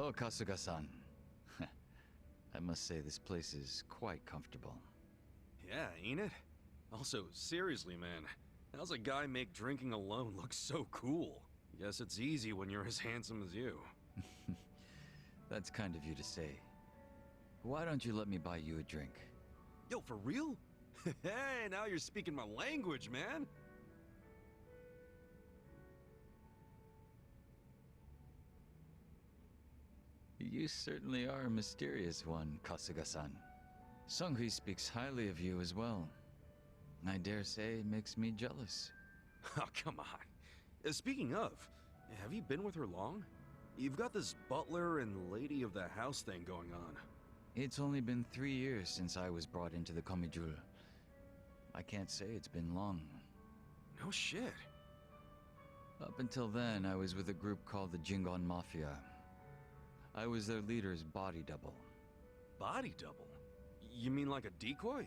Hello, Kasuga-san. I must say this place is quite comfortable. Yeah, ain't it? Also, seriously, man, how's a guy make drinking alone look so cool? Guess it's easy when you're as handsome as you. That's kind of you to say. Why don't you let me buy you a drink? Yo, for real? Hey, now you're speaking my language, man! You certainly are a mysterious one, Kasuga-san. Sunghui speaks highly of you as well. I dare say it makes me jealous. Oh, come on. Speaking of, have you been with her long? You've got this butler and lady of the house thing going on. It's only been 3 years since I was brought into the Komijul. I can't say it's been long. No shit. Up until then, I was with a group called the Jingon Mafia. I was their leader's body double. Body double? You mean like a decoy?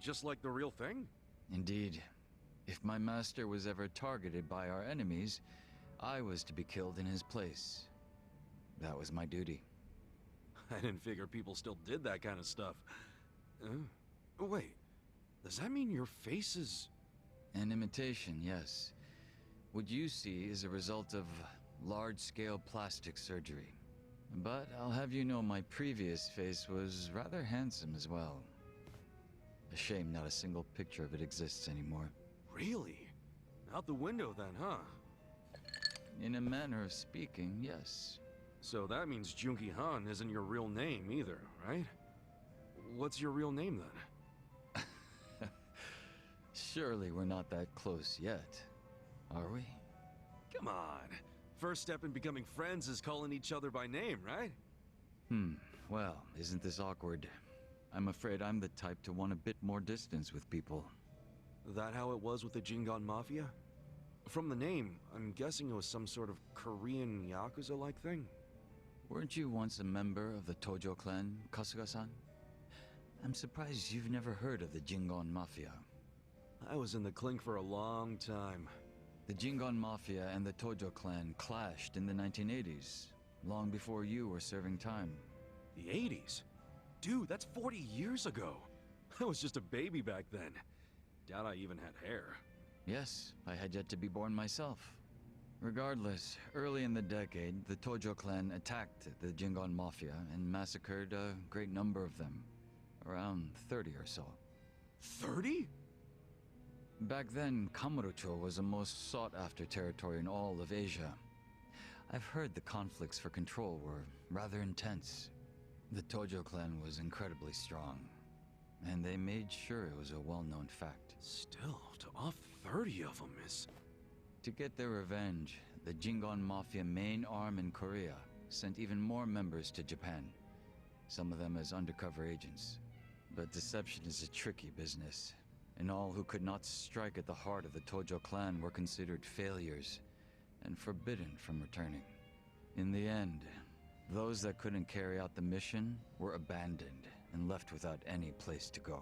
Just like the real thing? Indeed. If my master was ever targeted by our enemies, I was to be killed in his place. That was my duty. I didn't figure people still did that kind of stuff. Wait, does that mean your face is... An imitation, yes. What you see is a result of large-scale plastic surgery. But I'll have you know my previous face was rather handsome as well. A shame not a single picture of it exists anymore. Really? Out the window then, huh? In a manner of speaking, yes. So that means Junki Han isn't your real name either, right? What's your real name then? Surely we're not that close yet, are we? Come on. First step in becoming friends is calling each other by name, right? Well, isn't this awkward? I'm afraid I'm the type to want a bit more distance with people. That how it was with the Jingon Mafia? From the name, I'm guessing it was some sort of Korean Yakuza-like thing. Weren't you once a member of the Tojo clan, Kasuga-san? I'm surprised you've never heard of the Jingon Mafia. I was in the clink for a long time. The Jingon Mafia and the Tojo clan clashed in the 1980s, long before you were serving time. The 80s? Dude, that's 40 years ago. I was just a baby back then. Doubt I even had hair. Yes, I had yet to be born myself. Regardless, early in the decade, the Tojo clan attacked the Jingon Mafia and massacred a great number of them. Around 30 or so. 30? Back then, Kamurocho was the most sought-after territory in all of Asia. I've heard the conflicts for control were rather intense. The Tojo clan was incredibly strong, and they made sure it was a well-known fact. Still, to off 30 of them is... To get their revenge, the Jingon Mafia main arm in Korea sent even more members to Japan, some of them as undercover agents. But deception is a tricky business, and all who could not strike at the heart of the Tojo clan were considered failures and forbidden from returning. In the end, those that couldn't carry out the mission were abandoned and left without any place to go.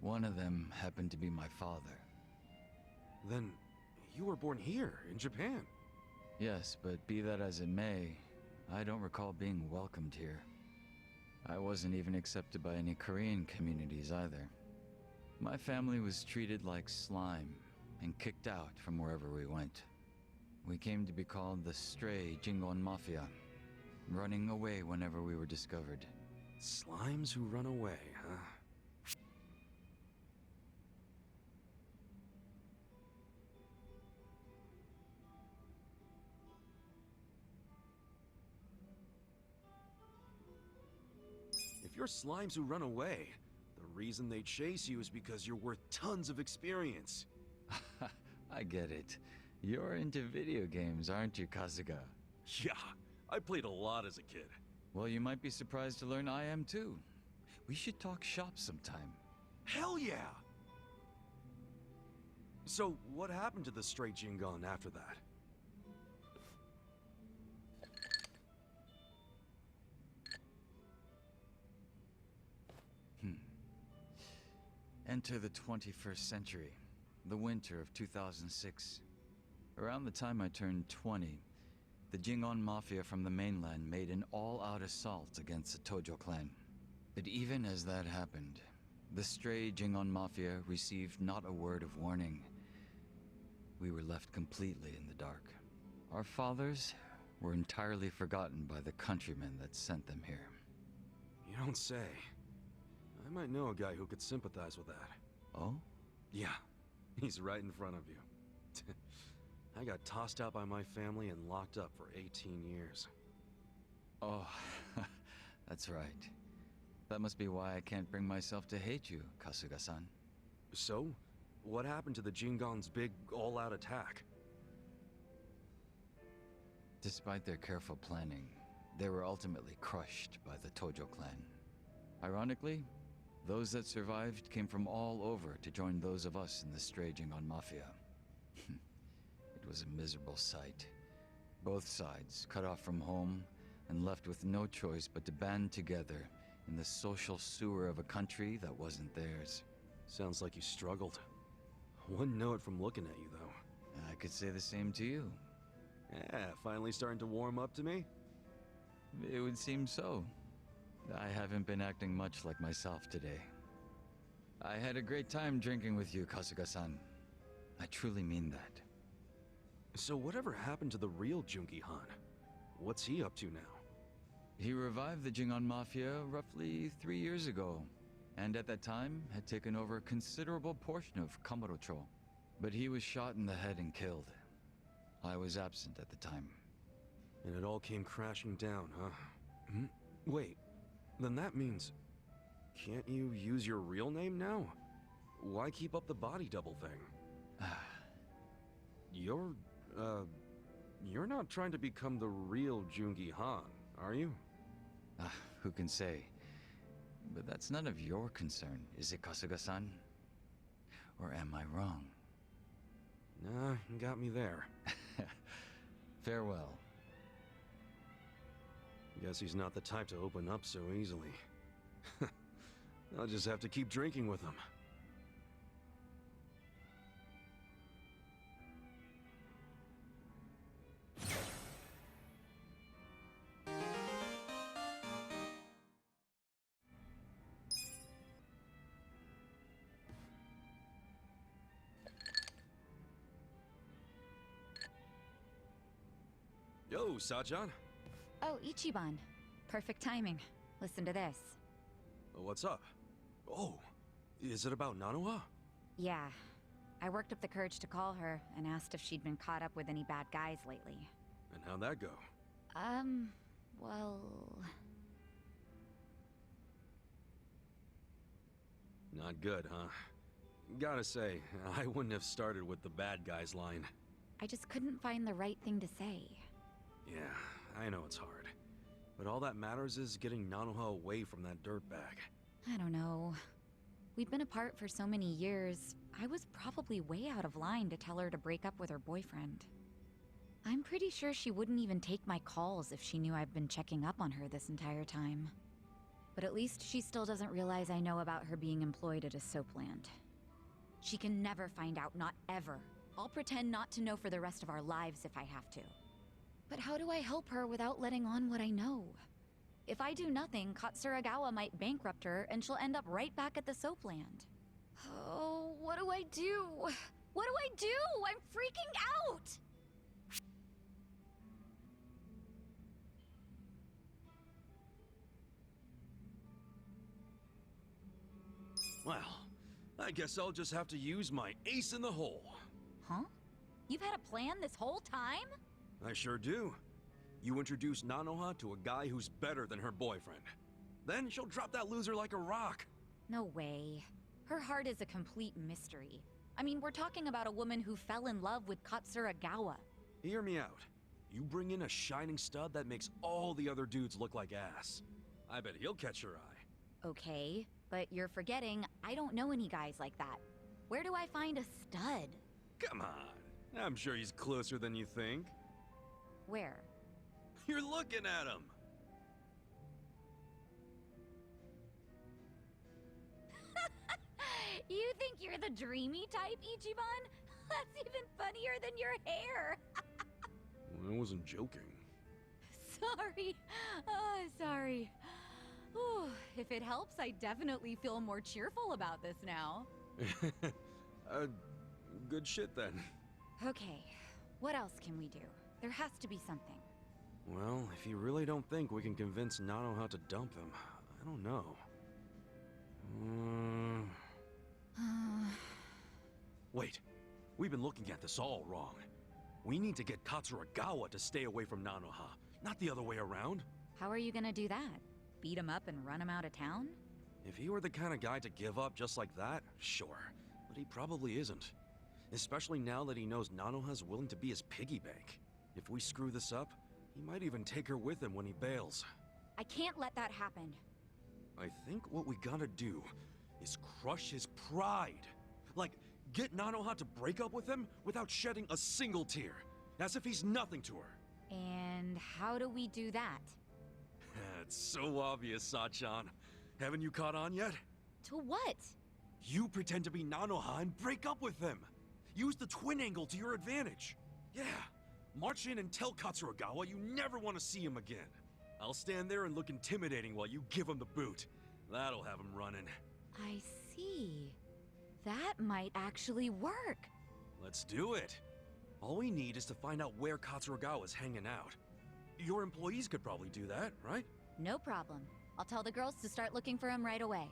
One of them happened to be my father. Then, you were born here, in Japan? Yes, but be that as it may, I don't recall being welcomed here. I wasn't even accepted by any Korean communities either. My family was treated like slime and kicked out from wherever we went. We came to be called the Stray Jingon Mafia, running away whenever we were discovered. Slimes who run away, huh? If you're slimes who run away, the reason they chase you is because you're worth tons of experience. I get it. You're into video games, aren't you, Kasuga? Yeah, I played a lot as a kid. Well, you might be surprised to learn I am too. We should talk shop sometime. Hell yeah! So, what happened to the Stray Jingon after that? Enter the 21st century, the winter of 2006. Around the time I turned 20, The Jingon Mafia from the mainland made an all-out assault against the Tojo clan. But even as that happened, the stray Jingon Mafia received not a word of warning. We were left completely in the dark. Our fathers were entirely forgotten by the countrymen that sent them here. You don't say. I might know a guy who could sympathize with that. Oh? Yeah, he's right in front of you. I got tossed out by my family and locked up for 18 years. Oh, that's right. That must be why I can't bring myself to hate you, Kasuga-san. So? What happened to the Jingon's big all-out attack? Despite their careful planning, they were ultimately crushed by the Tojo clan. Ironically, those that survived came from all over to join those of us in the stray Jingon Mafia. It was a miserable sight. Both sides cut off from home and left with no choice but to band together in the social sewer of a country that wasn't theirs. Sounds like you struggled. Wouldn't know it from looking at you, though. I could say the same to you. Yeah, finally starting to warm up to me? It would seem so. I haven't been acting much like myself today. I had a great time drinking with you, Kasuga-san. I truly mean that. So whatever happened to the real Jungi Han? What's he up to now? He revived the Jingon Mafia roughly 3 years ago, and at that time had taken over a considerable portion of Kamurocho. But he was shot in the head and killed. I was absent at the time. And it all came crashing down, huh? Wait, then that means... Can't you use your real name now? Why keep up the body double thing? You're not trying to become the real Jungi Han, are you? Who can say? But that's none of your concern, is it, Kasuga-san? Or am I wrong? Nah, you got me there. Farewell. Guess he's not the type to open up so easily. I'll just have to keep drinking with him. Yo, Sajan. Oh, Ichiban. Perfect timing. Listen to this. What's up? Oh, is it about Nanoha? Yeah. I worked up the courage to call her and asked if she'd been caught up with any bad guys lately. And how'd that go? Well... Not good, huh? Gotta say, I wouldn't have started with the bad guys line. I just couldn't find the right thing to say. Yeah, I know it's hard. But all that matters is getting Nanoha away from that dirtbag. I don't know. We'd been apart for so many years, I was probably way out of line to tell her to break up with her boyfriend. I'm pretty sure she wouldn't even take my calls if she knew I've been checking up on her this entire time. But at least she still doesn't realize I know about her being employed at a soapland. She can never find out, not ever. I'll pretend not to know for the rest of our lives if I have to. But how do I help her without letting on what I know? If I do nothing, Katsuragawa might bankrupt her and she'll end up right back at the soapland. Oh, what do I do? What do I do? I'm freaking out! Well, I guess I'll just have to use my ace in the hole. Huh? You've had a plan this whole time? I sure do. You introduce Nanoha to a guy who's better than her boyfriend. Then she'll drop that loser like a rock. No way. Her heart is a complete mystery. I mean, we're talking about a woman who fell in love with Katsuragawa. Hear me out. You bring in a shining stud that makes all the other dudes look like ass. I bet he'll catch your eye. Okay, but you're forgetting I don't know any guys like that. Where do I find a stud? Come on. I'm sure he's closer than you think. Where? You're looking at him! You think you're the dreamy type, Ichiban? That's even funnier than your hair! I wasn't joking. Sorry. Oh, sorry. Whew. If it helps, I definitely feel more cheerful about this now. Good shit then. Okay, what else can we do? There has to be something. Well, if you really don't think we can convince Nanoha to dump him, I don't know. Wait, we've been looking at this all wrong. We need to get Katsuragawa to stay away from Nanoha, not the other way around. How are you gonna do that? Beat him up and run him out of town? If he were the kind of guy to give up just like that, sure. But he probably isn't. Especially now that he knows Nanoha's willing to be his piggy bank. If we screw this up, he might even take her with him when he bails. I can't let that happen. I think what we gotta do is crush his pride. Like, get Nanoha to break up with him without shedding a single tear. As if he's nothing to her. And how do we do that? It's so obvious, Sachan. Haven't you caught on yet? To what? You pretend to be Nanoha and break up with him. Use the twin angle to your advantage. Yeah, march in and tell Katsuragawa you never want to see him again. I'll stand there and look intimidating while you give him the boot. That'll have him running. I see. That might actually work. Let's do it. All we need is to find out where Katsuragawa's hanging out. Your employees could probably do that, right? No problem. I'll tell the girls to start looking for him right away.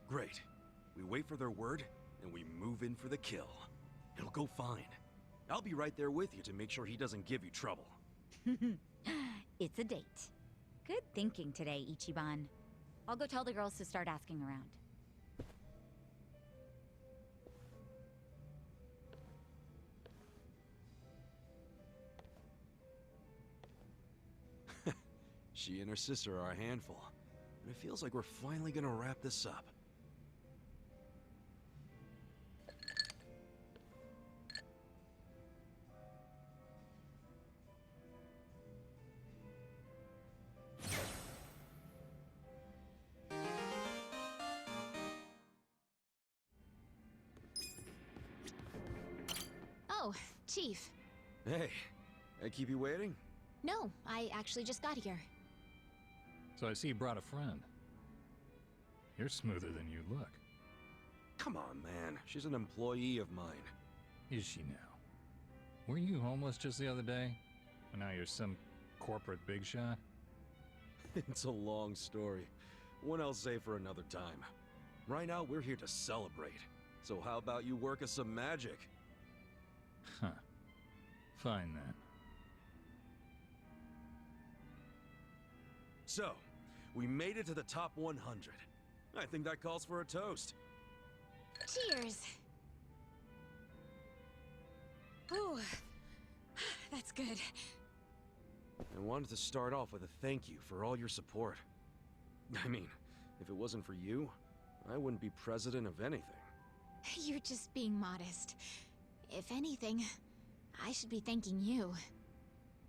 Great. We wait for their word, and we move in for the kill. It'll go fine. I'll be right there with you to make sure he doesn't give you trouble. It's a date. Good thinking today, Ichiban. I'll go tell the girls to start asking around. She and her sister are a handful. And it feels like we're finally gonna wrap this up. Oh, Chief. Hey, I keep you waiting? No, I actually just got here. So I see you brought a friend. You're smoother than you look. Come on, man. She's an employee of mine. Is she now? Were you homeless just the other day? And now you're some corporate big shot? It's a long story. One I'll say for another time. Right now, we're here to celebrate. So how about you work us some magic? Huh. Fine then. So, we made it to the top 100. I think that calls for a toast. Cheers! Ooh, that's good. I wanted to start off with a thank you for all your support. I mean, if it wasn't for you, I wouldn't be president of anything. You're just being modest. If anything, I should be thanking you.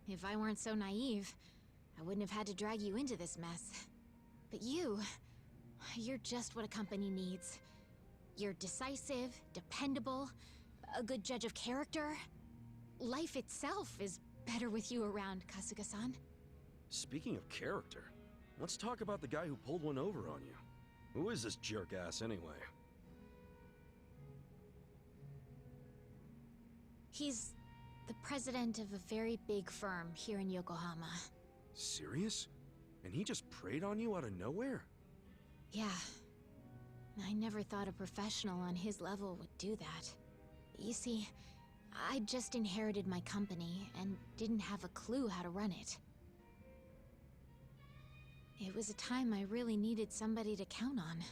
If I weren't so naive, I wouldn't have had to drag you into this mess. But you're just what a company needs. You're decisive, dependable, a good judge of character. Life itself is better with you around, Kasuga-san. Speaking of character, let's talk about the guy who pulled one over on you. Who is this jerk-ass anyway? He's the president of a very big firm here in Yokohama. Serious? And he just preyed on you out of nowhere? Yeah. I never thought a professional on his level would do that. You see, I just inherited my company and didn't have a clue how to run it. It was a time I really needed somebody to count on.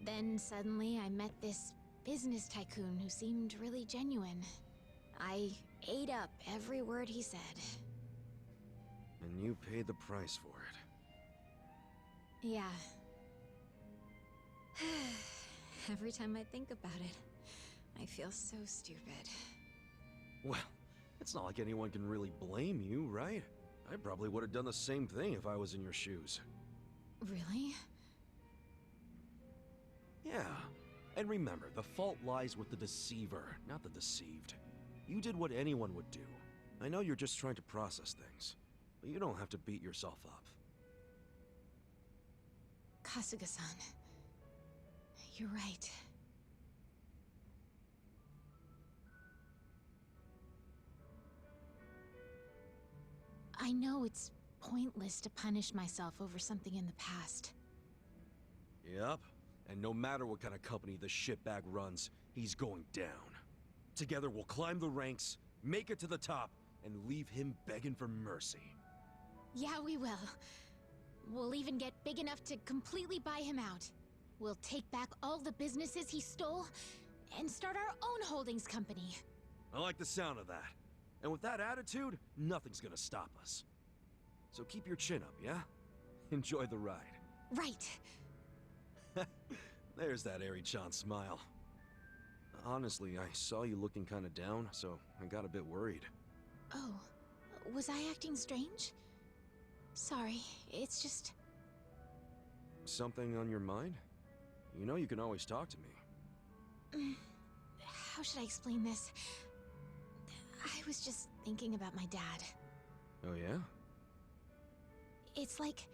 Then suddenly I met this business tycoon who seemed really genuine. I ate up every word he said. And you paid the price for it. Yeah. Every time I think about it, I feel so stupid. Well, it's not like anyone can really blame you, right? I probably would have done the same thing if I was in your shoes. Really? Yeah. And remember, the fault lies with the deceiver, not the deceived. You did what anyone would do. I know you're just trying to process things. but you don't have to beat yourself up. Kasuga-san, you're right. I know it's pointless to punish myself over something in the past. Yep, and no matter what kind of company the shitbag runs, he's going down. Together we'll climb the ranks, make it to the top, and leave him begging for mercy. Yeah, we will. We'll even get big enough to completely buy him out. We'll take back all the businesses he stole, and start our own holdings company. I like the sound of that. And with that attitude, nothing's gonna stop us. So keep your chin up, yeah? Enjoy the ride. Right. There's that Eri-chan smile. Honestly, I saw you looking kinda down, so I got a bit worried. Oh, was I acting strange? Sorry, it's just... Something on your mind? You know you can always talk to me. How should I explain this? I was just thinking about my dad. Oh yeah? It's like...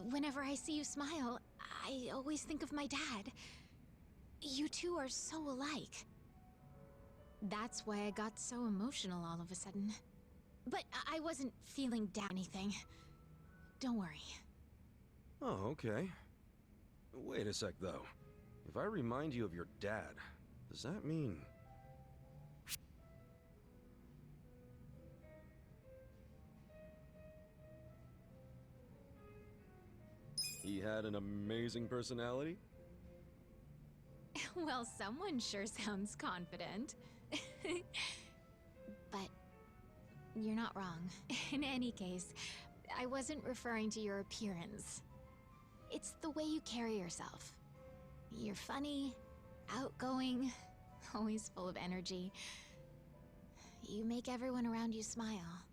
whenever I see you smile, I always think of my dad. You two are so alike. That's why I got so emotional all of a sudden. But I wasn't feeling down anything. Don't worry. Oh, okay. Wait a sec, though. If I remind you of your dad, does that mean... he had an amazing personality? Well, someone sure sounds confident. But you're not wrong. In any case, I wasn't referring to your appearance. It's the way you carry yourself. You're funny, outgoing, always full of energy. You make everyone around you smile.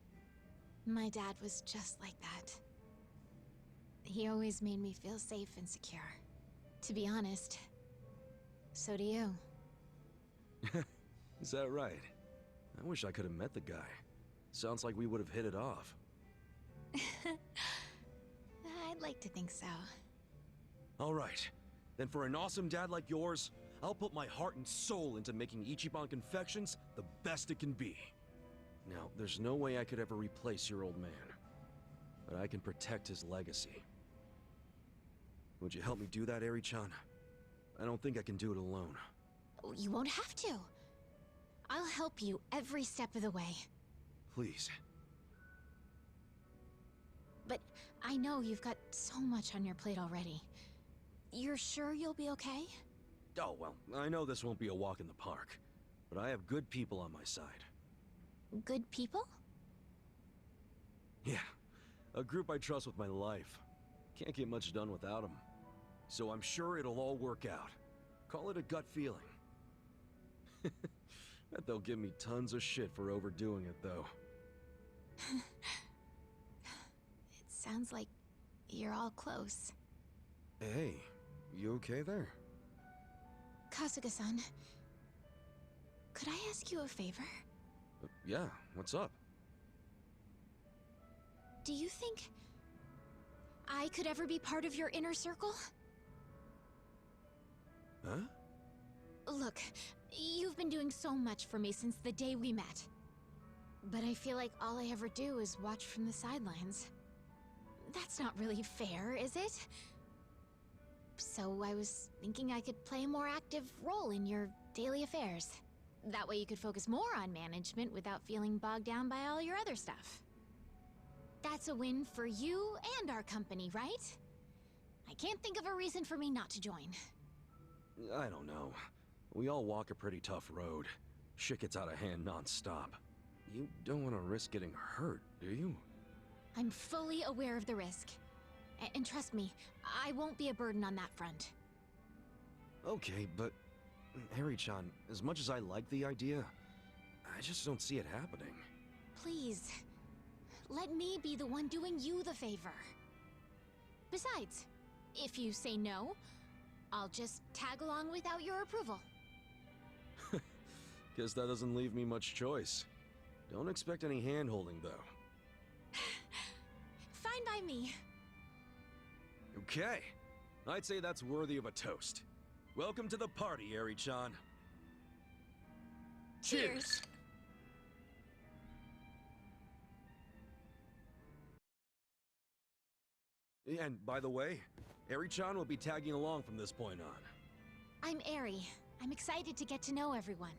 My dad was just like that. He always made me feel safe and secure. To be honest, so do you. Is that right? I wish I could have met the guy. Sounds like we would have hit it off. I'd like to think so. Alright, then for an awesome dad like yours, I'll put my heart and soul into making Ichiban Confections the best it can be. Now, there's no way I could ever replace your old man, but I can protect his legacy. Would you help me do that, Eri-chan? I don't think I can do it alone. You won't have to. I'll help you every step of the way. Please. But I know you've got so much on your plate already. You're sure you'll be okay? Oh, well, I know this won't be a walk in the park, but I have good people on my side. Good people? Yeah, a group I trust with my life. Can't get much done without them. So I'm sure it'll all work out. Call it a gut feeling. Bet they'll give me tons of shit for overdoing it, though. It sounds like you're all close. Hey, you okay there? Kasuga-san, could I ask you a favor? Yeah, what's up? Do you think I could ever be part of your inner circle? Huh? Look, you've been doing so much for me since the day we met. But I feel like all I ever do is watch from the sidelines. That's not really fair, is it? So I was thinking I could play a more active role in your daily affairs. That way you could focus more on management without feeling bogged down by all your other stuff. That's a win for you and our company, right? I can't think of a reason for me not to join. I don't know. We all walk a pretty tough road. Shit gets out of hand non-stop. You don't want to risk getting hurt, do you? I'm fully aware of the risk. And trust me, I won't be a burden on that front. Okay, but... Eri-chan, as much as I like the idea, I just don't see it happening. Please, let me be the one doing you the favor. Besides, if you say no, I'll just tag along without your approval. Guess that doesn't leave me much choice. Don't expect any hand-holding, though. Fine by me. Okay. I'd say that's worthy of a toast. Welcome to the party, Eri-chan. Cheers. And by the way, Eri-chan will be tagging along from this point on. I'm Eri. I'm excited to get to know everyone.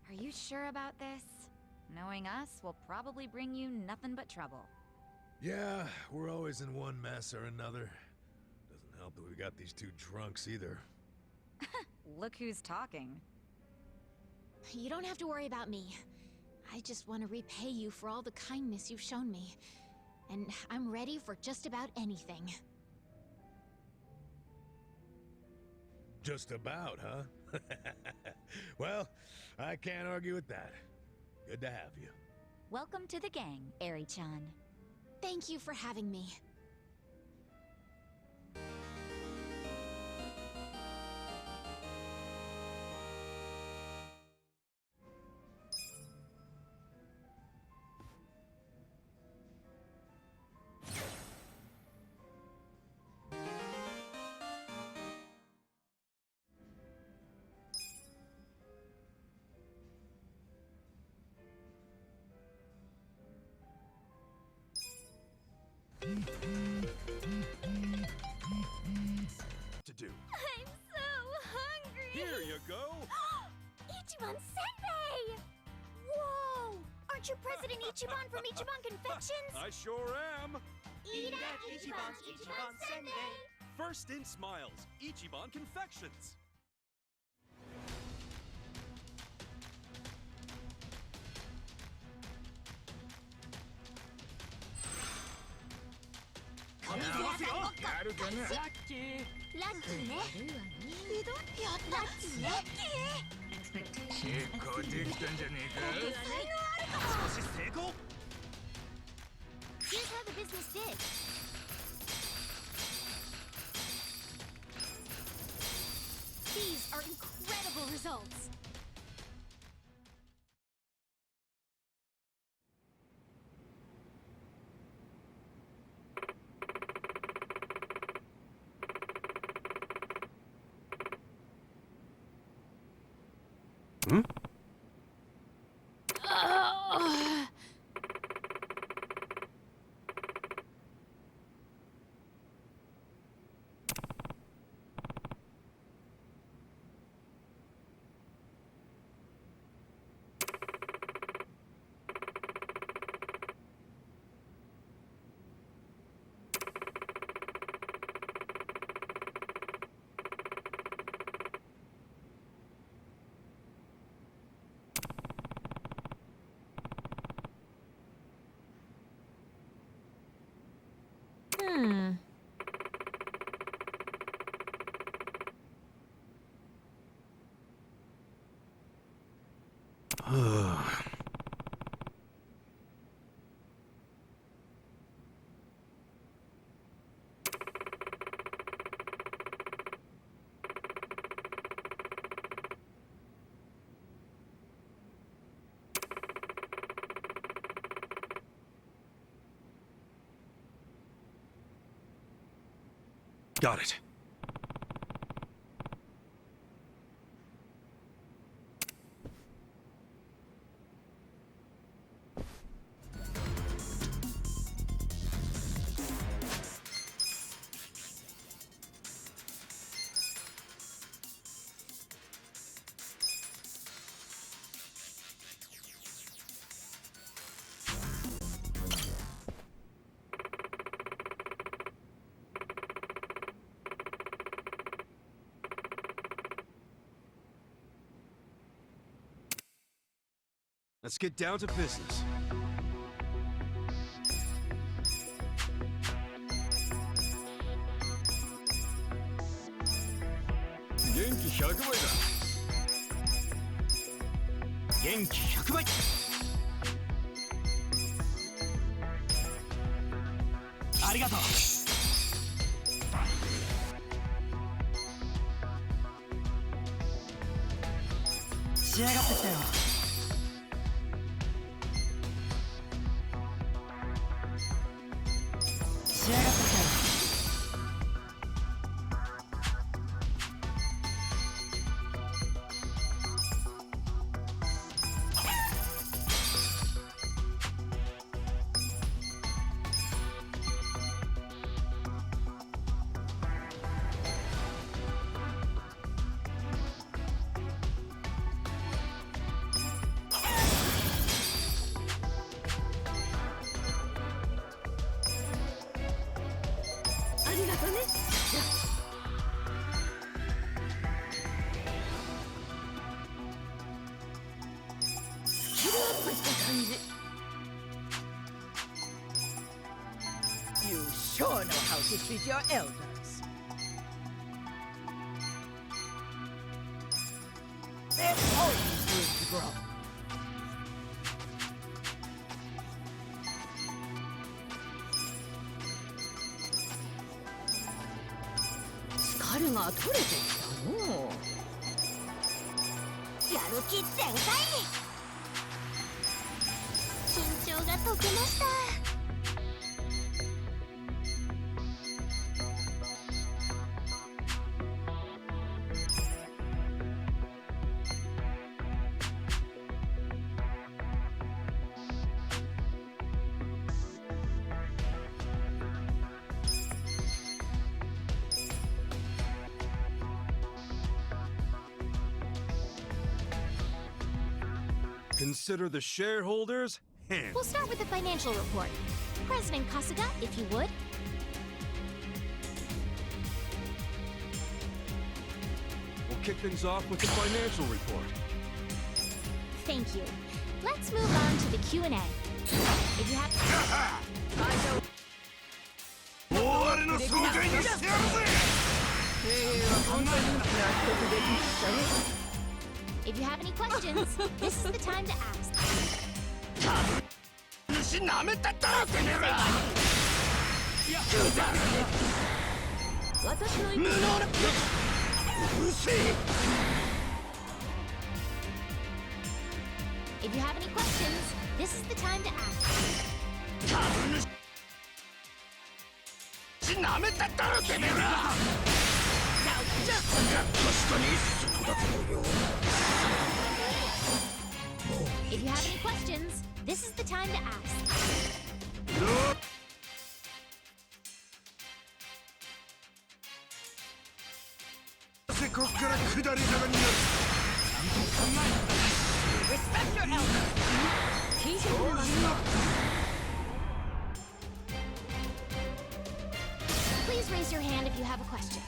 Are you sure about this? Knowing us will probably bring you nothing but trouble. Yeah, we're always in one mess or another. Doesn't help that we got these two drunks either. Look who's talking. You don't have to worry about me. I just want to repay you for all the kindness you've shown me. And I'm ready for just about anything. Just about, huh? Well, I can't argue with that. Good to have you. Welcome to the gang, Eri-chan. Thank you for having me. To do. I'm so hungry! Here you go! Ichiban Senpai! Whoa! Aren't you President Ichiban from Ichiban Confections? I sure am! Eat at Ichiban's Ichiban Senpai! First in smiles, Ichiban Confections!ラッキーね。ラッキーね。結構できたんじゃねえか。才能あるかも。少し成功 Here's how the business did. These are incredible results. Hmm? Got it. Let's get down to business. Genki 100倍だ. Genki 100倍. Arigato. 仕上がってきたよ。仕上がってきたよ。ありがとね。スキルアップした感じ。You sure know how to treat your elders. There's always room to grow. 疲れが取れてきたのう。やる気全開。緊張が解けました。Consider the shareholders hand. We'll start with the financial report. President Kasuga, if you would. We'll kick things off with the financial report. Thank you. Let's move on to the Q&A. If you have... If you have any questions, this is the time to ask. If you have any questions, this is the time to ask. If you have any questions, this is the time to ask. Respect your elders. Please raise your hand if you have a question.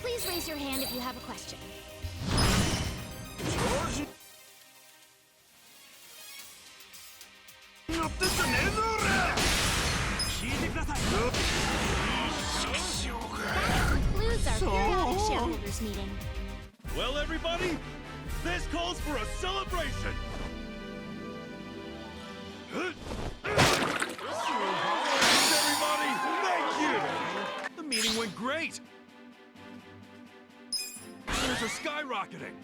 Please raise your hand if you have a question. That concludes our periodic shareholders meeting. Well, everybody, this calls for a celebration! Everybody, thank you! The meeting went great! Shares are skyrocketing!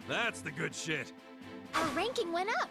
That's the good shit! Our ranking went up.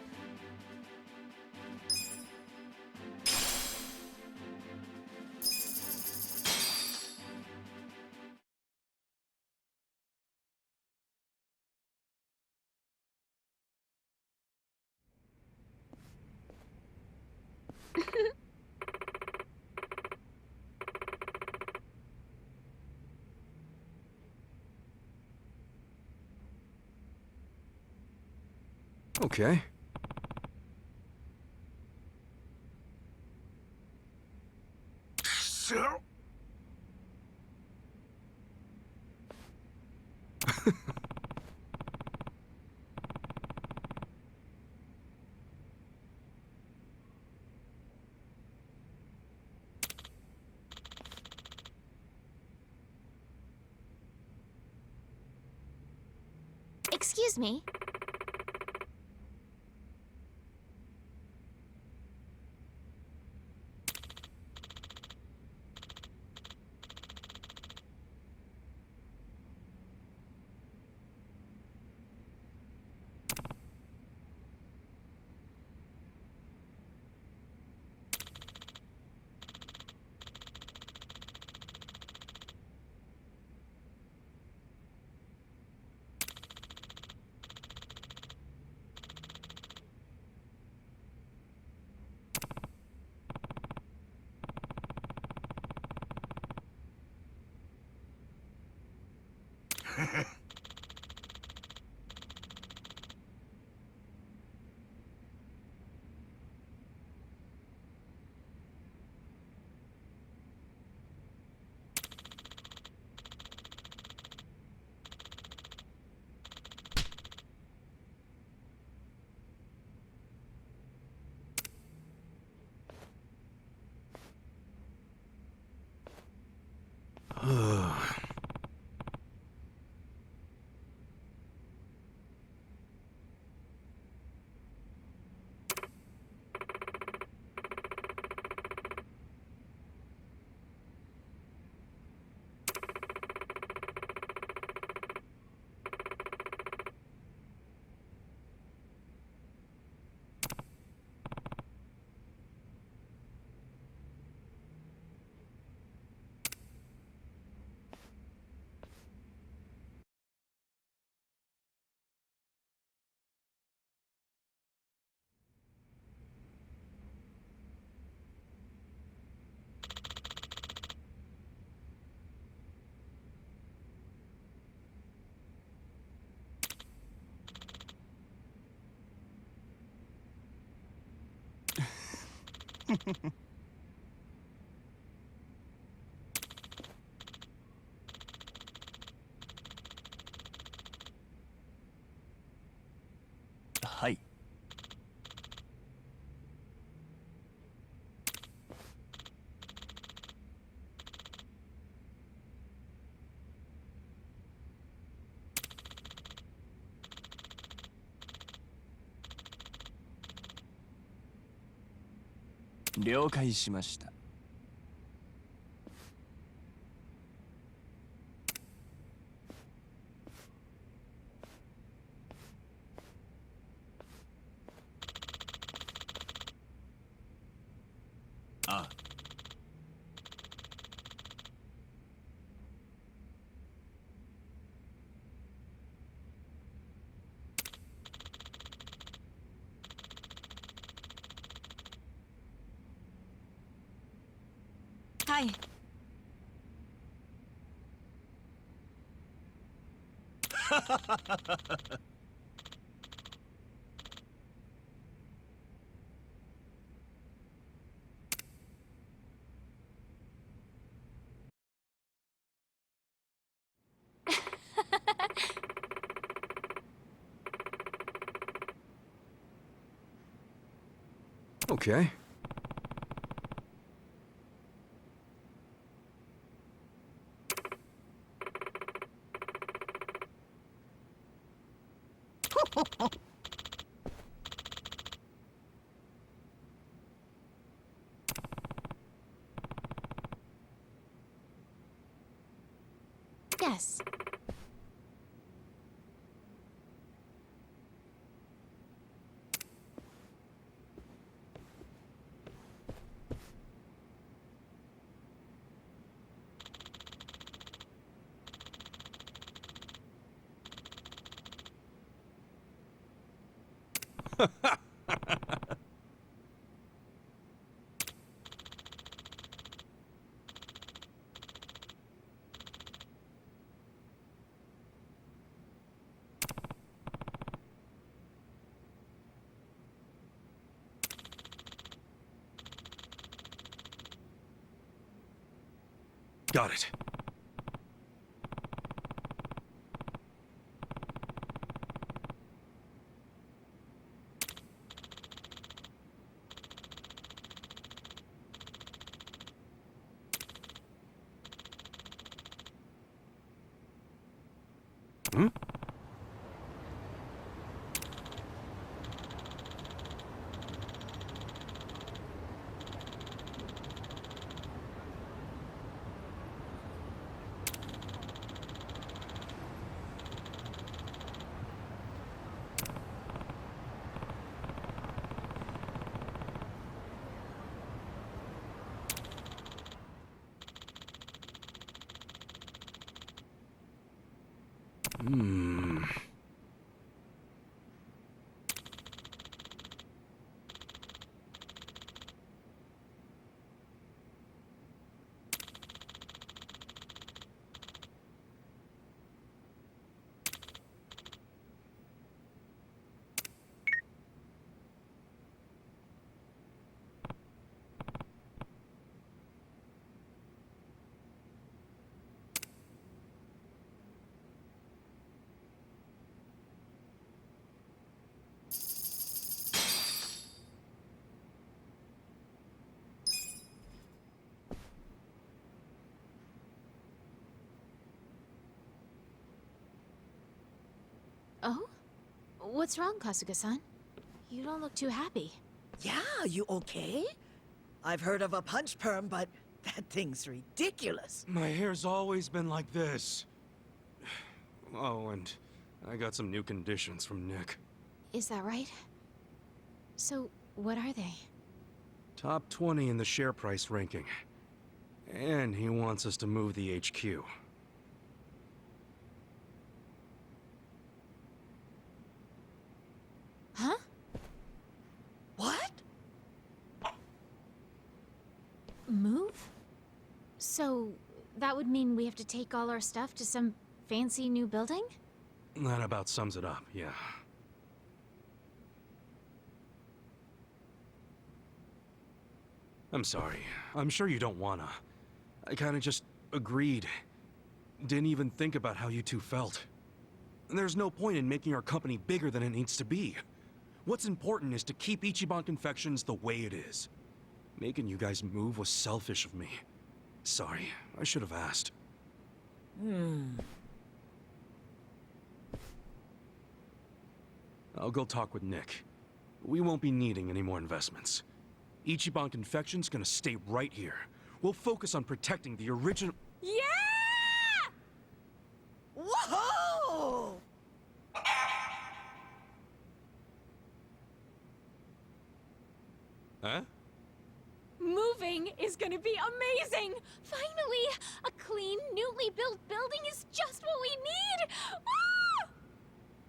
Okay. So? Excuse me. Hi. 了解しました。ああ。はい。Okay. Yes. Got it. Hmm? What's wrong, Kasuga-san? You don't look too happy. Yeah, you okay? I've heard of a punch perm, but that thing's ridiculous. My hair's always been like this. Oh, and I got some new conditions from Nick. Is that right? So, what are they? Top 20 in the share price ranking. And he wants us to move the HQ. Huh? What? Move? So, that would mean we have to take all our stuff to some fancy new building? That about sums it up, yeah. I'm sorry. I'm sure you don't wanna. I kinda just agreed. Didn't even think about how you two felt. There's no point in making our company bigger than it needs to be. What's important is to keep Ichiban Confections the way it is. Making you guys move was selfish of me. Sorry, I should have asked. I'll go talk with Nick. We won't be needing any more investments. Ichiban Confections gonna stay right here. We'll focus on protecting the original— Yeah! Whoa! Huh? Moving is gonna be amazing! Finally! A clean, newly built building is just what we need! Ah!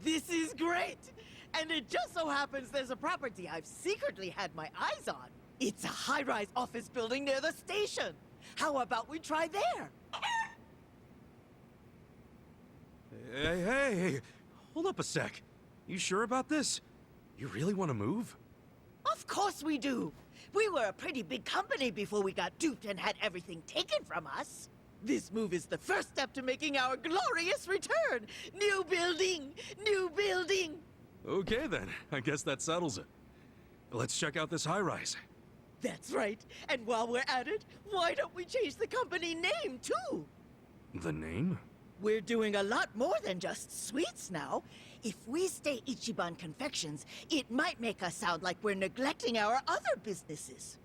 This is great! And it just so happens there's a property I've secretly had my eyes on. It's a high-rise office building near the station. How about we try there? Hey, hold up a sec. You sure about this? You really want to move? Of course we do. We were a pretty big company before we got duped and had everything taken from us. This move is the first step to making our glorious return. New building! New building! Okay then, I guess that settles it. Let's check out this high-rise. That's right. And while we're at it, why don't we change the company name, too? The name? We're doing a lot more than just sweets now. If we stay Ichiban Confections, it might make us sound like we're neglecting our other businesses.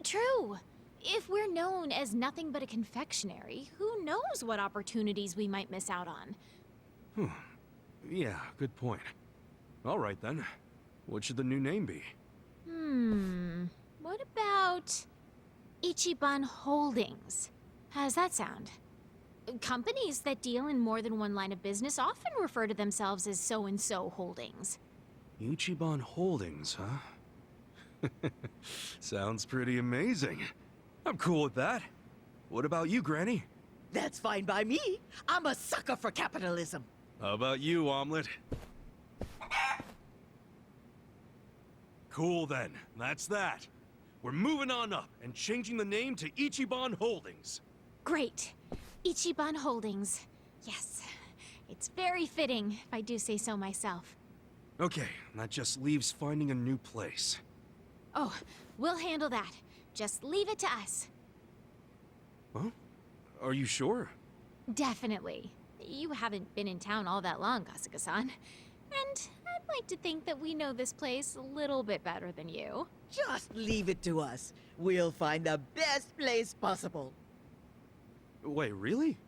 True. If we're known as nothing but a confectionery, who knows what opportunities we might miss out on? Yeah, good point. All right then. What should the new name be? What about Ichiban Holdings? How does that sound? Companies that deal in more than one line of business often refer to themselves as so-and-so holdings. Ichiban Holdings, huh? Sounds pretty amazing. I'm cool with that. What about you, Granny? That's fine by me. I'm a sucker for capitalism. How about you, Omelet? Cool then, that's that. We're moving on up and changing the name to Ichiban Holdings. Great. Ichiban Holdings. Yes. It's very fitting, if I do say so myself. Okay, that just leaves finding a new place. Oh, we'll handle that. Just leave it to us. Huh? Are you sure? Definitely. You haven't been in town all that long, Kasuga-san. And I'd like to think that we know this place a little bit better than you. Just leave it to us. We'll find the best place possible. Wait, really?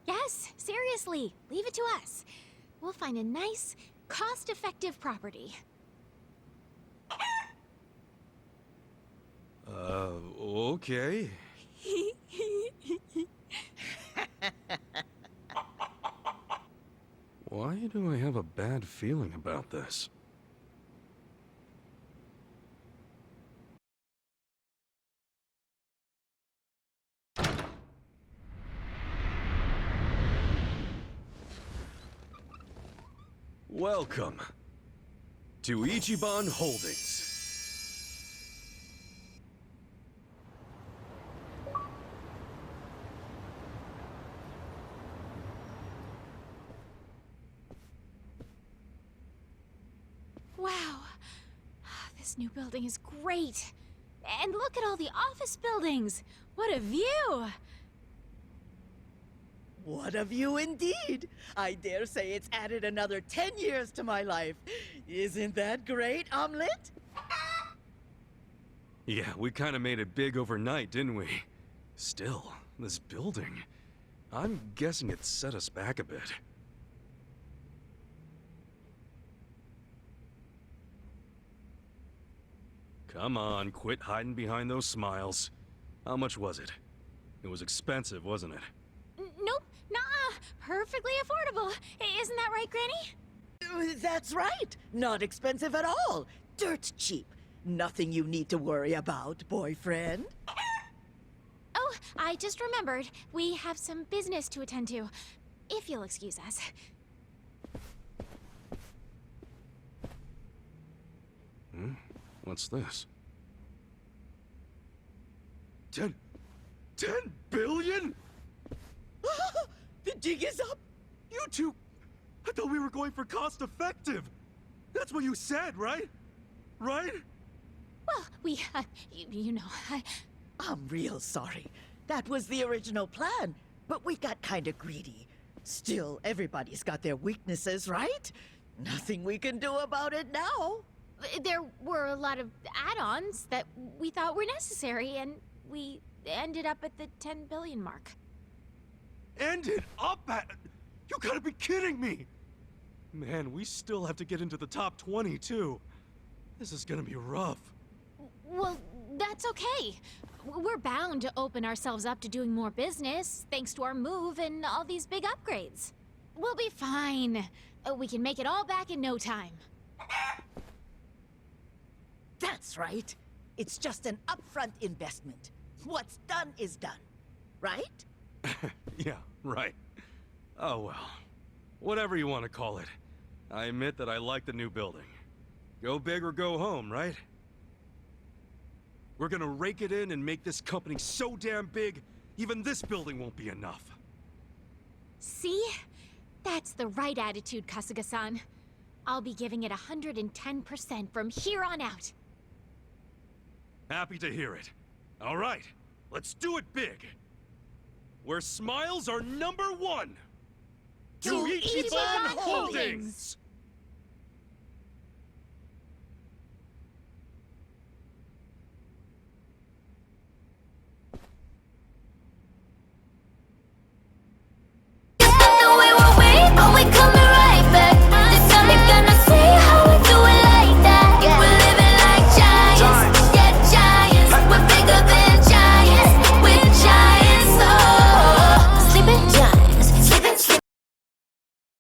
Yes, seriously. Leave it to us. We'll find a nice, cost-effective property. Okay. Why do I have a bad feeling about this? Welcome to Ichiban Holdings. Wow. This new building is great. And look at all the office buildings. What a view! What of you indeed? I dare say it's added another 10 years to my life. Isn't that great, Omelet? Yeah, we kind of made it big overnight, didn't we? Still, this building... I'm guessing it set us back a bit. Come on, quit hiding behind those smiles. How much was it? It was expensive, wasn't it? Nope, nah, perfectly affordable. Isn't that right, Granny? That's right. Not expensive at all. Dirt cheap. Nothing you need to worry about, boyfriend. Oh, I just remembered. We have some business to attend to. If you'll excuse us. What's this? 10 billion? The dig is up. You two... I thought we were going for cost effective. That's what you said, right? Right? Well, we, you know, I'm real sorry. That was the original plan, but we got kinda greedy. Still, everybody's got their weaknesses, right? Nothing we can do about it now. there were a lot of add-ons that we thought were necessary, and we ended up at the 10 billion mark. Ended up at... You gotta be kidding me! Man, we still have to get into the top 20, too. This is gonna be rough. Well, that's okay. We're bound to open ourselves up to doing more business, thanks to our move and all these big upgrades. We'll be fine. We can make it all back in no time. That's right. It's just an upfront investment. What's done is done. Right? Yeah, right. Oh well. Whatever you want to call it. I admit that I like the new building. Go big or go home, right? We're gonna rake it in and make this company so damn big, even this building won't be enough. See? That's the right attitude, Kasuga-san. I'll be giving it 110% from here on out. Happy to hear it. All right, let's do it big. Where smiles are #1. To Ichiban Holdings!